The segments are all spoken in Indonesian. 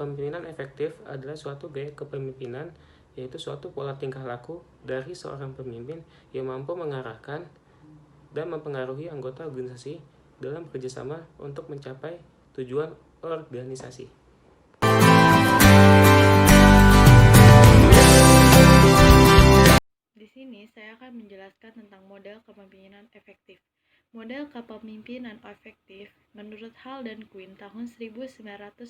Kepemimpinan efektif adalah suatu gaya kepemimpinan, yaitu suatu pola tingkah laku dari seorang pemimpin yang mampu mengarahkan dan mempengaruhi anggota organisasi dalam kerjasama untuk mencapai tujuan organisasi. Di sini saya akan menjelaskan tentang model kepemimpinan efektif. Model kepemimpinan efektif menurut Hall dan Quinn tahun 1991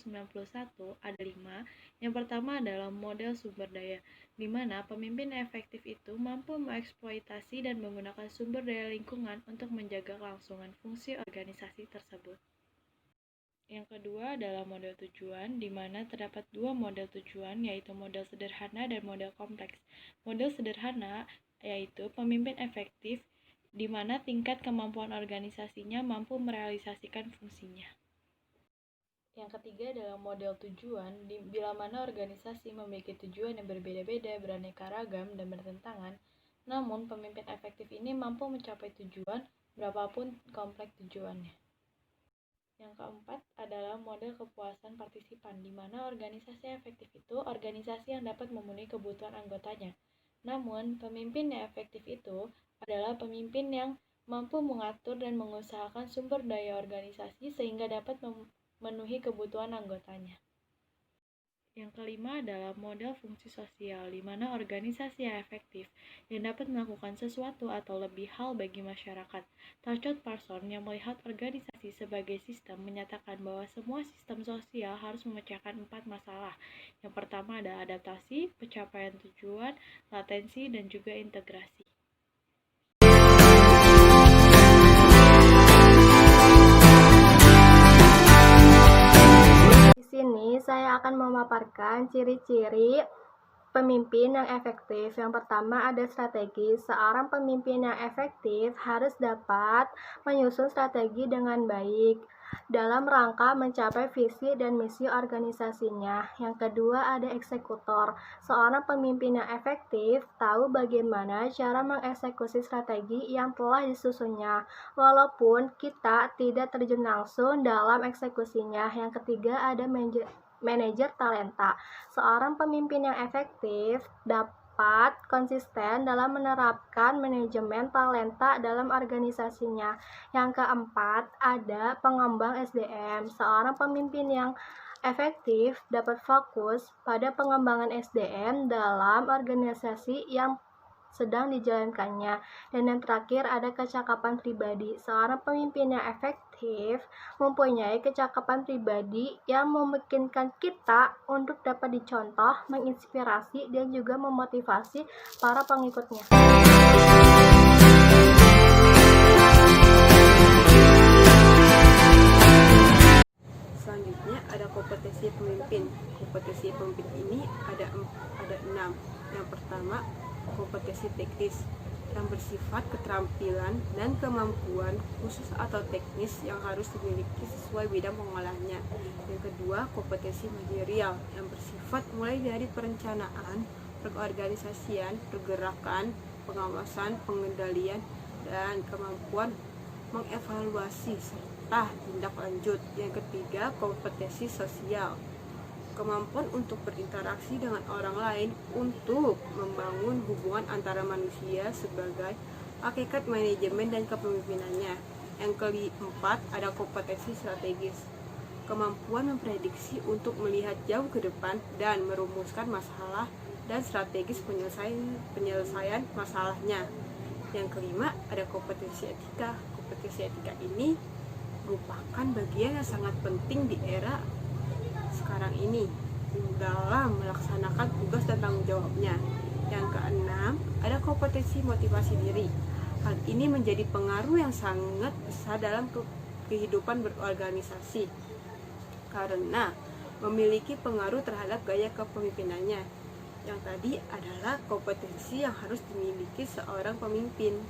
ada 5. Yang pertama adalah model sumber daya, di mana pemimpin efektif itu mampu mengeksploitasi dan menggunakan sumber daya lingkungan untuk menjaga kelangsungan fungsi organisasi tersebut. Yang kedua adalah model tujuan, di mana terdapat dua model tujuan, yaitu model sederhana dan model kompleks. Model sederhana yaitu pemimpin efektif, di mana tingkat kemampuan organisasinya mampu merealisasikan fungsinya. Yang ketiga adalah model tujuan, bila mana organisasi memiliki tujuan yang berbeda-beda, beraneka ragam, dan bertentangan, namun pemimpin efektif ini mampu mencapai tujuan berapapun kompleks tujuannya. Yang keempat adalah model kepuasan partisipan, di mana organisasi efektif itu organisasi yang dapat memenuhi kebutuhan anggotanya. Namun, pemimpin yang efektif itu adalah pemimpin yang mampu mengatur dan mengusahakan sumber daya organisasi sehingga dapat memenuhi kebutuhan anggotanya. Yang kelima adalah model fungsi sosial, di mana organisasi yang efektif yang dapat melakukan sesuatu atau lebih hal bagi masyarakat. Todd Parsons yang melihat organisasi sebagai sistem menyatakan bahwa semua sistem sosial harus memecahkan 4 masalah. Yang pertama adalah adaptasi, pencapaian tujuan, latensi, dan juga integrasi. Di sini saya akan memaparkan ciri-ciri pemimpin yang efektif. Yang pertama ada strategi. Seorang pemimpin yang efektif harus dapat menyusun strategi dengan baik dalam rangka mencapai visi dan misi organisasinya. Yang kedua ada eksekutor. Seorang pemimpin yang efektif tahu bagaimana cara mengeksekusi strategi yang telah disusunnya, walaupun kita tidak terjun langsung dalam eksekusinya. Yang ketiga ada manajer talenta. Seorang pemimpin yang efektif dapat konsisten dalam menerapkan manajemen talenta dalam organisasinya. Yang keempat, ada pengembang SDM. Seorang pemimpin yang efektif dapat fokus pada pengembangan SDM dalam organisasi yang sedang dijalankannya. Dan yang terakhir ada kecakapan pribadi. Seorang pemimpin yang efektif mempunyai kecakapan pribadi yang memungkinkan kita untuk dapat dicontoh, menginspirasi, dan juga memotivasi para pengikutnya. Selanjutnya ada kompetensi pemimpin. Kompetensi pemimpin ini ada 6. Yang pertama, kompetensi teknis yang bersifat keterampilan dan kemampuan khusus atau teknis yang harus dimiliki sesuai bidang pengolahannya. Yang kedua, kompetensi manajerial yang bersifat mulai dari perencanaan, perorganisasian, pergerakan, pengawasan, pengendalian, dan kemampuan mengevaluasi serta tindak lanjut. Yang ketiga, kompetensi sosial, kemampuan untuk berinteraksi dengan orang lain untuk membangun hubungan antara manusia sebagai hakikat manajemen dan kepemimpinannya. Yang keempat ada kompetensi strategis, kemampuan memprediksi untuk melihat jauh ke depan dan merumuskan masalah dan strategis penyelesaian masalahnya. Yang kelima ada kompetensi etika. Kompetensi etika ini merupakan bagian yang sangat penting di era sekarang ini dalam melaksanakan tugas dan tanggung jawabnya. Yang keenam, ada kompetensi motivasi diri. Hal ini menjadi pengaruh yang sangat besar dalam kehidupan berorganisasi karena memiliki pengaruh terhadap gaya kepemimpinannya. Yang tadi adalah kompetensi yang harus dimiliki seorang pemimpin.